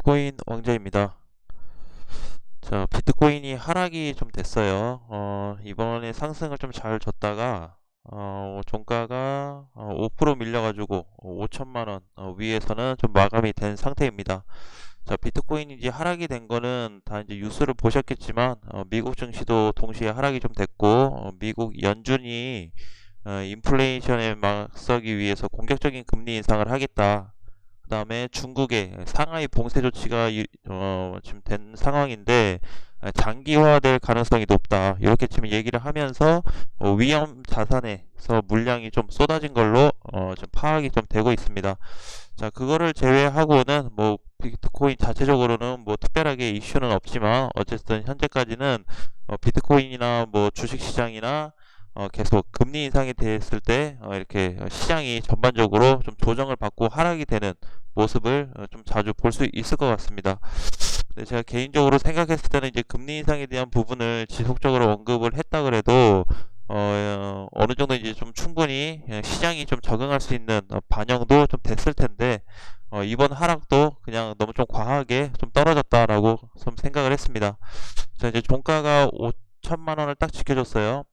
비트코인 왕자입니다. 자, 비트코인이 하락이 좀 됐어요. 이번에 상승을 좀 잘 줬다가 종가가 5% 밀려가지고 5천만 원 위에서는 좀 마감이 된 상태입니다. 자, 비트코인이 이제 하락이 된 거는 다 이제 뉴스를 보셨겠지만 미국 증시도 동시에 하락이 좀 됐고 미국 연준이 인플레이션에 맞서기 위해서 공격적인 금리 인상을 하겠다. 그 다음에 중국의 상하이 봉쇄 조치가 지금 된 상황인데 장기화될 가능성이 높다. 이렇게 지금 얘기를 하면서 위험 자산에서 물량이 좀 쏟아진 걸로 좀 파악이 좀 되고 있습니다. 자, 그거를 제외하고는 뭐 비트코인 자체적으로는 뭐 특별하게 이슈는 없지만 어쨌든 현재까지는 비트코인이나 뭐 주식시장이나 계속 금리 인상이 됐을 때 이렇게 시장이 전반적으로 좀 조정을 받고 하락이 되는 모습을 좀 자주 볼 수 있을 것 같습니다. 근데 제가 개인적으로 생각했을 때는 이제 금리 인상에 대한 부분을 지속적으로 언급을 했다 그래도 어느 정도 이제 좀 충분히 시장이 좀 적응할 수 있는 반영도 좀 됐을 텐데 이번 하락도 그냥 너무 좀 과하게 좀 떨어졌다라고 좀 생각을 했습니다. 자, 이제 종가가 5천만 원을 딱 지켜줬어요.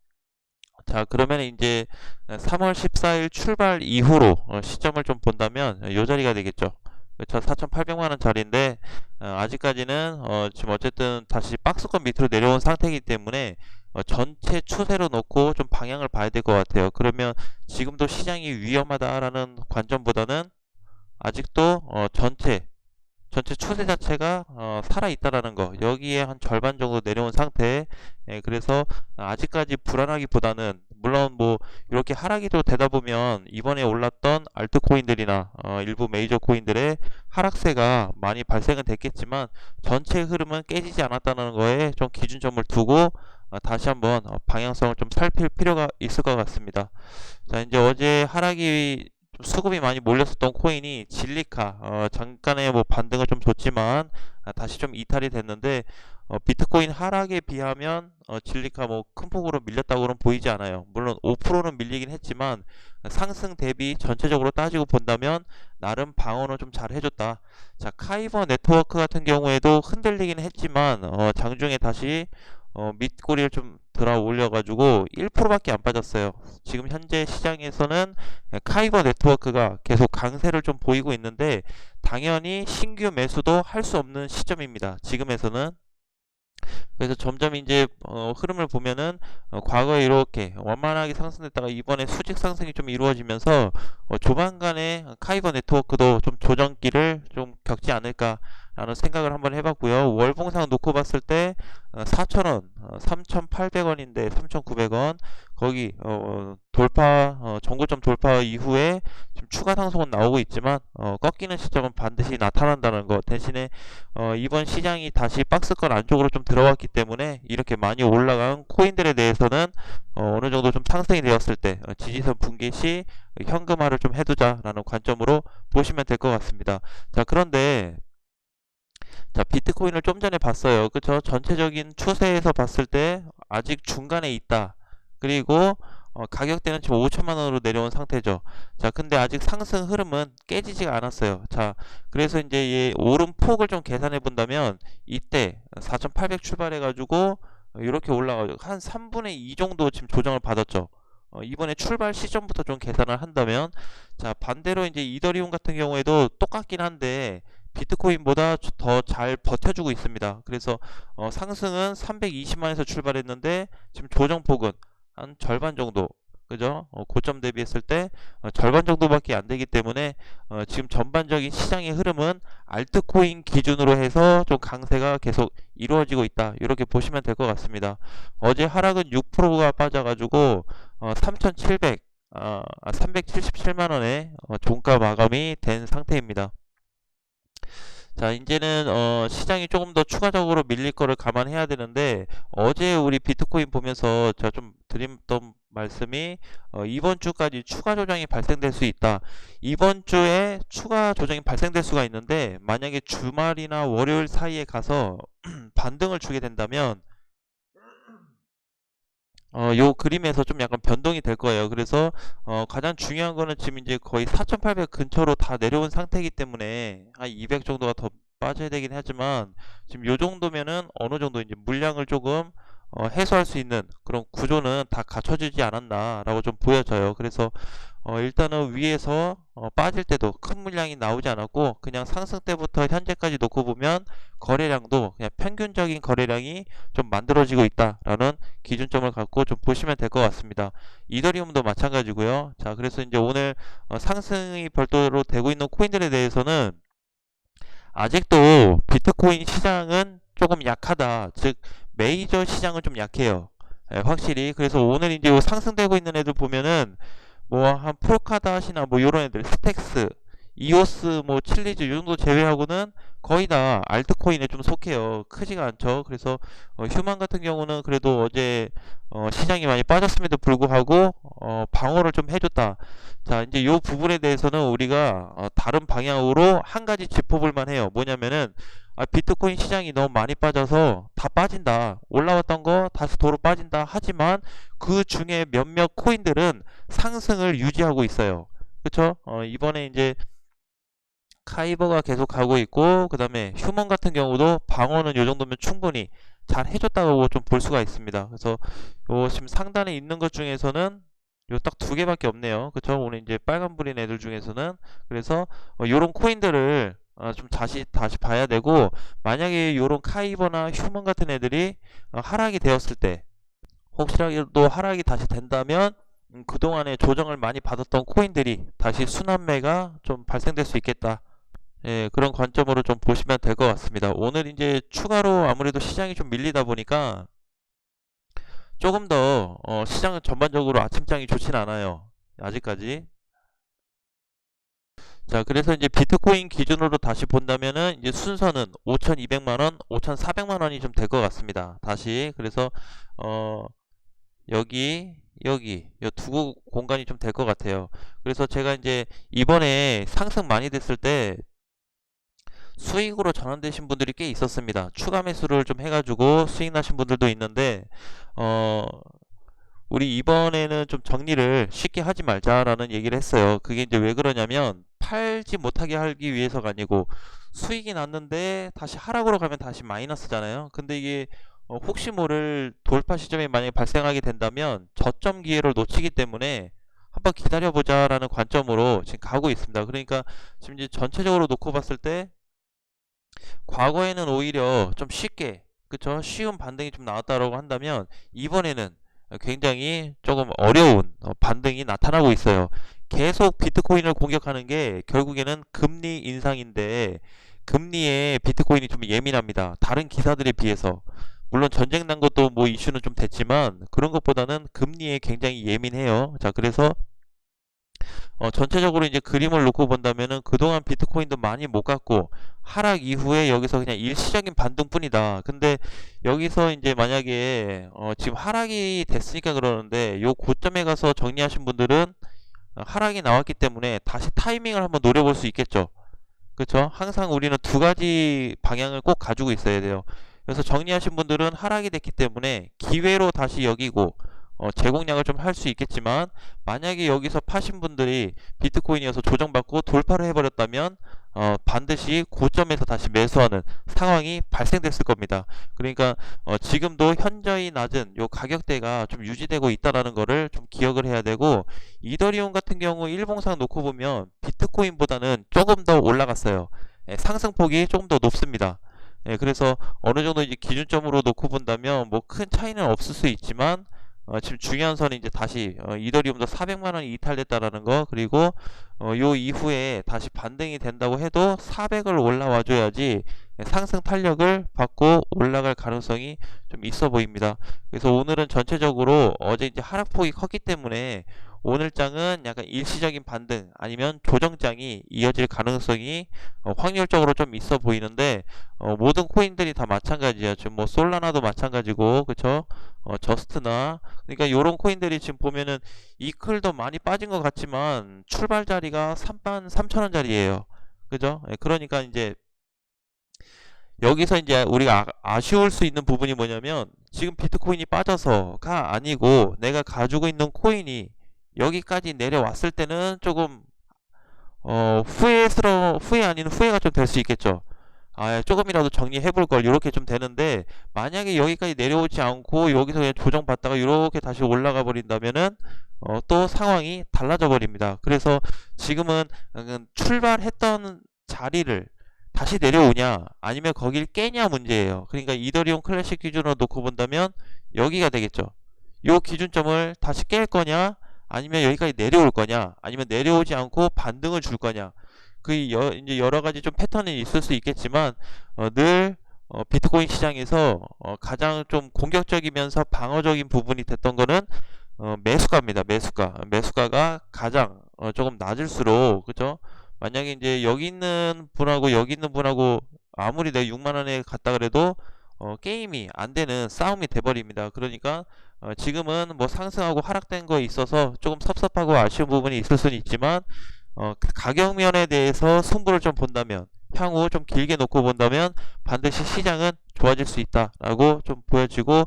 자, 그러면 이제 3월 14일 출발 이후로 시점을 좀 본다면 이 자리가 되겠죠. 그렇죠. 4,800만 원짜리인데 아직까지는 지금 어쨌든 다시 박스권 밑으로 내려온 상태이기 때문에 전체 추세로 놓고 좀 방향을 봐야 될 것 같아요. 그러면 지금도 시장이 위험하다라는 관점보다는 아직도 전체 추세 자체가 살아있다라는 거, 여기에 한 절반 정도 내려온 상태. 그래서 아직까지 불안하기보다는, 물론 뭐 이렇게 하락이 또 되다 보면 이번에 올랐던 알트코인들이나 일부 메이저 코인들의 하락세가 많이 발생은 됐겠지만 전체 흐름은 깨지지 않았다는 거에 좀 기준점을 두고 다시 한번 방향성을 좀 살필 필요가 있을 것 같습니다. 자, 이제 어제 하락이 좀 수급이 많이 몰렸었던 코인이 진리카, 잠깐의 뭐 반등을 좀 줬지만 다시 좀 이탈이 됐는데 비트코인 하락에 비하면 진리카 뭐 큰 폭으로 밀렸다고는 보이지 않아요. 물론 5%는 밀리긴 했지만 상승 대비 전체적으로 따지고 본다면 나름 방어는 좀 잘 해줬다. 자, 카이버 네트워크 같은 경우에도 흔들리긴 했지만 장중에 다시 밑꼬리를 좀 들어 올려가지고 1%밖에 안 빠졌어요. 지금 현재 시장에서는 카이버 네트워크가 계속 강세를 좀 보이고 있는데 당연히 신규 매수도 할 수 없는 시점입니다. 지금에서는. 그래서 점점 이제 흐름을 보면은 과거에 이렇게 완만하게 상승했다가 이번에 수직 상승이 좀 이루어지면서 조만간에 카이버 네트워크도 좀 조정기를 좀 겪지 않을까라는 생각을 한번 해봤고요. 월봉상 놓고 봤을 때 4,000원, 3,800원인데 3,900원 거기 정고점 돌파 이후에 지금 추가 상승은 나오고 있지만 꺾이는 시점은 반드시 나타난다는 것. 대신에 이번 시장이 다시 박스권 안쪽으로 좀 들어왔기 때문에 이렇게 많이 올라간 코인들에 대해서는 어느 정도 좀 상승이 되었을 때 지지선 붕괴 시 현금화를 좀 해두자라는 관점으로 보시면 될 것 같습니다. 자, 그런데 자, 비트코인을 좀 전에 봤어요. 그쵸? 전체적인 추세에서 봤을 때 아직 중간에 있다. 그리고 가격대는 지금 5천만 원으로 내려온 상태죠. 자, 근데 아직 상승 흐름은 깨지지가 않았어요. 자, 그래서 이제 이 오름폭을 좀 계산해 본다면 이때 4,800 출발해 가지고 이렇게 올라가죠. 한 3분의 2 정도 지금 조정을 받았죠. 이번에 출발 시점부터 좀 계산을 한다면, 자, 반대로 이제 이더리움 같은 경우에도 똑같긴 한데 비트코인보다 더 잘 버텨주고 있습니다. 그래서 상승은 320만에서 출발했는데 지금 조정폭은 한 절반 정도, 그죠? 고점 대비했을 때 절반 정도밖에 안 되기 때문에 지금 전반적인 시장의 흐름은 알트코인 기준으로 해서 좀 강세가 계속 이루어지고 있다. 이렇게 보시면 될 것 같습니다. 어제 하락은 6%가 빠져가지고 377만 원에 종가 마감이 된 상태입니다. 자, 이제는 시장이 조금 더 추가적으로 밀릴 거를 감안해야 되는데 어제 우리 비트코인 보면서 제가 좀 드렸던 말씀이 이번 주까지 추가 조정이 발생될 수 있다. 이번 주에 추가 조정이 발생될 수가 있는데 만약에 주말이나 월요일 사이에 가서 반등을 주게 된다면 요 그림에서 좀 약간 변동이 될 거예요. 그래서 가장 중요한 거는 지금 이제 거의 4,800 근처로 다 내려온 상태이기 때문에 한 200 정도가 더 빠져야 되긴 하지만 지금 요 정도면은 어느 정도 이제 물량을 조금 해소할 수 있는 그런 구조는 다 갖춰지지 않았나라고 좀 보여져요. 그래서 일단은 위에서 빠질 때도 큰 물량이 나오지 않았고 그냥 상승 때부터 현재까지 놓고 보면 거래량도 그냥 평균적인 거래량이 좀 만들어지고 있다라는 기준점을 갖고 좀 보시면 될 것 같습니다. 이더리움도 마찬가지고요. 자, 그래서 이제 오늘 상승이 별도로 되고 있는 코인들에 대해서는 아직도 비트코인 시장은 조금 약하다. 즉 메이저 시장은 좀 약해요. 예, 확실히. 그래서 오늘 이제 상승되고 있는 애들 보면은 뭐 한 프로카닷이나 뭐 요런 애들 스택스, 이오스, 뭐 칠리즈 요 정도 제외하고는 거의 다 알트코인에 좀 속해요. 크지가 않죠. 그래서 휴먼 같은 경우는 그래도 어제 시장이 많이 빠졌음에도 불구하고 방어를 좀 해줬다. 자, 이제 요 부분에 대해서는 우리가 다른 방향으로 한 가지 짚어볼 만해요. 뭐냐면은 비트코인 시장이 너무 많이 빠져서 다 빠진다. 올라왔던 거 다시 도로 빠진다. 하지만 그 중에 몇몇 코인들은 상승을 유지하고 있어요. 그쵸? 이번에 이제 카이버가 계속 가고 있고 그 다음에 휴먼 같은 경우도 방어는 요 정도면 충분히 잘 해줬다고 좀 볼 수가 있습니다. 그래서 요 지금 상단에 있는 것 중에서는 요 딱 두 개밖에 없네요. 그쵸? 오늘 이제 빨간불인 애들 중에서는 그래서 요런 코인들을 좀 다시 봐야 되고 만약에 요런 카이버나 휴먼 같은 애들이 하락이 되었을 때 혹시라도 하락이 다시 된다면 그동안에 조정을 많이 받았던 코인들이 다시 순환매가 좀 발생될 수 있겠다. 예, 그런 관점으로 좀 보시면 될 것 같습니다. 오늘 이제 추가로 아무래도 시장이 좀 밀리다 보니까 조금 더 시장은 전반적으로 아침장이 좋진 않아요. 아직까지. 자, 그래서 이제 비트코인 기준으로 다시 본다면은 이제 순서는 5,200만원, 5,400만원이 좀 될 것 같습니다. 다시. 그래서 여기 이 두 공간이 좀 될 것 같아요. 그래서 제가 이제 이번에 상승 많이 됐을 때 수익으로 전환되신 분들이 꽤 있었습니다. 추가 매수를 좀 해가지고 수익 나신 분들도 있는데 우리 이번에는 좀 정리를 쉽게 하지 말자라는 얘기를 했어요. 그게 이제 왜 그러냐면 팔지 못하게 하기 위해서가 아니고 수익이 났는데 다시 하락으로 가면 다시 마이너스잖아요. 근데 이게 혹시 모를 돌파 시점이 만약에 발생하게 된다면 저점 기회를 놓치기 때문에 한번 기다려보자 라는 관점으로 지금 가고 있습니다. 그러니까 지금 이제 전체적으로 놓고 봤을 때 과거에는 오히려 좀 쉽게 그쵸 쉬운 반등이 좀 나왔다라고 한다면 이번에는 굉장히 조금 어려운 반등이 나타나고 있어요. 계속 비트코인을 공격하는 게 결국에는 금리 인상인데 금리에 비트코인이 좀 예민합니다. 다른 기사들에 비해서. 물론 전쟁 난 것도 뭐 이슈는 좀 됐지만 그런 것보다는 금리에 굉장히 예민해요. 자, 그래서 전체적으로 이제 그림을 놓고 본다면은 그동안 비트코인도 많이 못 갔고 하락 이후에 여기서 그냥 일시적인 반등뿐이다. 근데 여기서 이제 만약에 지금 하락이 됐으니까 그러는데 요 고점에 가서 정리하신 분들은 하락이 나왔기 때문에 다시 타이밍을 한번 노려볼 수 있겠죠. 그렇죠? 항상 우리는 두 가지 방향을 꼭 가지고 있어야 돼요. 그래서 정리하신 분들은 하락이 됐기 때문에 기회로 다시 여기고 제공량을 좀 할 수 있겠지만 만약에 여기서 파신 분들이 비트코인이어서 조정받고 돌파를 해버렸다면 반드시 고점에서 다시 매수하는 상황이 발생됐을 겁니다. 그러니까 지금도 현저히 낮은 요 가격대가 좀 유지되고 있다라는 거를 좀 기억을 해야 되고 이더리움 같은 경우 일봉상 놓고 보면 비트코인보다는 조금 더 올라갔어요. 예, 상승폭이 조금 더 높습니다. 예, 그래서 어느 정도 이제 기준점으로 놓고 본다면 뭐 큰 차이는 없을 수 있지만 지금 중요한 선이 이제 다시 이더리움도 400만 원이 이탈됐다라는 거 그리고 요 이후에 다시 반등이 된다고 해도 400을 올라와 줘야지 상승 탄력을 받고 올라갈 가능성이 좀 있어 보입니다. 그래서 오늘은 전체적으로 어제 이제 하락폭이 컸기 때문에 오늘 장은 약간 일시적인 반등 아니면 조정장이 이어질 가능성이 확률적으로 좀 있어 보이는데 모든 코인들이 다 마찬가지야. 지금 뭐 솔라나도 마찬가지고 그쵸? 저스트나 그러니까 요런 코인들이 지금 보면은 이클도 많이 빠진 것 같지만 출발 자리가 33,000원짜리예요. 그죠? 예, 그러니까 이제 여기서 이제 우리가 아쉬울 수 있는 부분이 뭐냐면 지금 비트코인이 빠져서가 아니고 내가 가지고 있는 코인이 여기까지 내려왔을 때는 조금 후회 아닌 후회가 좀 될 수 있겠죠. 조금이라도 정리해 볼 걸, 이렇게 좀 되는데, 만약에 여기까지 내려오지 않고 여기서 그냥 조정받다가 이렇게 다시 올라가 버린다면은 또 상황이 달라져 버립니다. 그래서 지금은 출발했던 자리를 다시 내려오냐 아니면 거길 깨냐 문제예요. 그러니까 이더리움 클래식 기준으로 놓고 본다면 여기가 되겠죠. 요 기준점을 다시 깰 거냐 아니면 여기까지 내려올 거냐 아니면 내려오지 않고 반등을 줄 거냐, 이제 여러 가지 좀 패턴이 있을 수 있겠지만 늘 비트코인 시장에서 가장 좀 공격적이면서 방어적인 부분이 됐던 거는 매수가입니다. 매수가가 가장 조금 낮을수록, 그죠? 만약에 이제 여기 있는 분하고 여기 있는 분하고 아무리 내가 6만 원에 갔다 그래도 게임이 안 되는 싸움이 돼 버립니다. 그러니까 지금은 뭐 상승하고 하락된 거에 있어서 조금 섭섭하고 아쉬운 부분이 있을 수는 있지만 가격 면에 대해서 승부를 좀 본다면, 향후 좀 길게 놓고 본다면 반드시 시장은 좋아질 수 있다라고 좀 보여지고,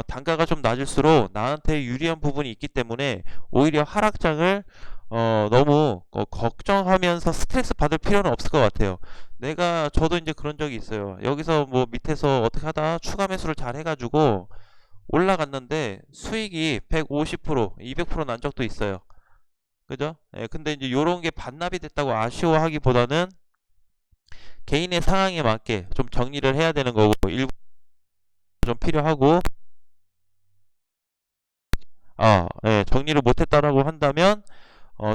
단가가 좀 낮을수록 나한테 유리한 부분이 있기 때문에 오히려 하락장을 너무 걱정하면서 스트레스 받을 필요는 없을 것 같아요. 저도 이제 그런 적이 있어요. 여기서 뭐 밑에서 어떻게 하다 추가 매수를 잘 해가지고 올라갔는데 수익이 150%, 200%난 적도 있어요. 그죠? 예, 근데 이제 요런 게 반납이 됐다고 아쉬워하기보다는 개인의 상황에 맞게 좀 정리를 해야 되는 거고, 일부 좀 필요하고, 예, 정리를 못했다라고 한다면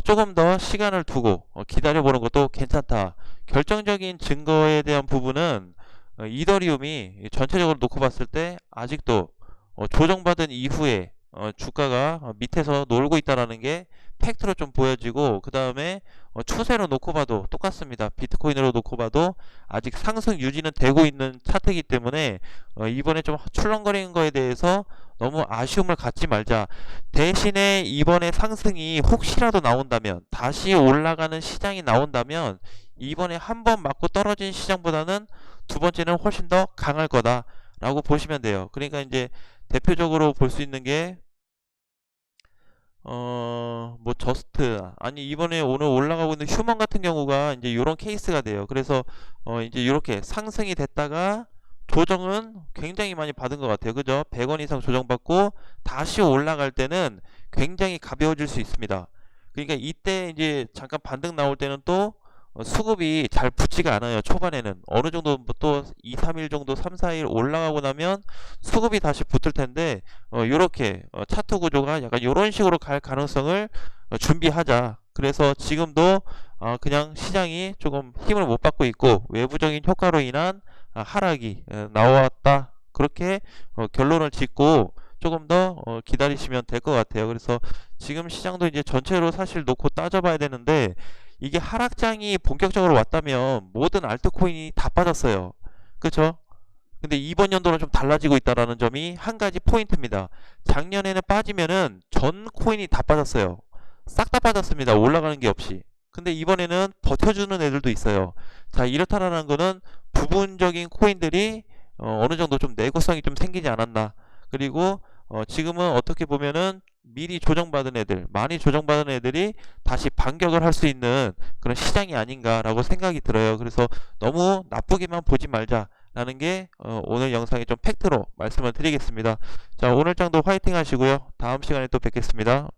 조금 더 시간을 두고 기다려보는 것도 괜찮다. 결정적인 증거에 대한 부분은 이더리움이 전체적으로 놓고 봤을 때 아직도 조정받은 이후에 주가가 밑에서 놀고 있다라는 게 팩트로 좀 보여지고, 그 다음에 추세로 놓고 봐도 똑같습니다. 비트코인으로 놓고 봐도 아직 상승 유지는 되고 있는 차트이기 때문에 이번에 좀 출렁거리는 거에 대해서 너무 아쉬움을 갖지 말자. 대신에 이번에 상승이 혹시라도 나온다면, 다시 올라가는 시장이 나온다면 이번에 한 번 맞고 떨어진 시장보다는 두 번째는 훨씬 더 강할 거다라고 보시면 돼요. 그러니까 이제 대표적으로 볼 수 있는 게 뭐 저스트, 아니 이번에 오늘 올라가고 있는 휴먼 같은 경우가 이제 이런 케이스가 돼요. 그래서 이제 이렇게 상승이 됐다가 조정은 굉장히 많이 받은 것 같아요. 그죠? 100원 이상 조정받고 다시 올라갈 때는 굉장히 가벼워질 수 있습니다. 그러니까 이때 이제 잠깐 반등 나올 때는 또 수급이 잘 붙지가 않아요. 초반에는 어느 정도 뭐또 2, 3일 정도, 3, 4일 올라가고 나면 수급이 다시 붙을 텐데, 요렇게 차트 구조가 약간 요런 식으로 갈 가능성을 준비하자. 그래서 지금도 그냥 시장이 조금 힘을 못 받고 있고 외부적인 효과로 인한 하락이 나왔다, 그렇게 결론을 짓고 조금 더 기다리시면 될 것 같아요. 그래서 지금 시장도 이제 전체로 사실 놓고 따져봐야 되는데, 이게 하락장이 본격적으로 왔다면 모든 알트코인이 다 빠졌어요. 그쵸? 근데 이번 연도는 좀 달라지고 있다라는 점이 한 가지 포인트입니다. 작년에는 빠지면은 전 코인이 다 빠졌어요. 싹 다 빠졌습니다. 올라가는 게 없이. 근데 이번에는 버텨주는 애들도 있어요. 자, 이렇다라는 거는 부분적인 코인들이 어느 정도 좀 내구성이 좀 생기지 않았나. 그리고 지금은 어떻게 보면은 미리 조정받은 애들, 많이 조정받은 애들이 다시 반격을 할 수 있는 그런 시장이 아닌가라고 생각이 들어요. 그래서 너무 나쁘게만 보지 말자라는 게 오늘 영상의 좀 팩트로 말씀을 드리겠습니다. 자, 오늘 장도 화이팅 하시고요. 다음 시간에 또 뵙겠습니다.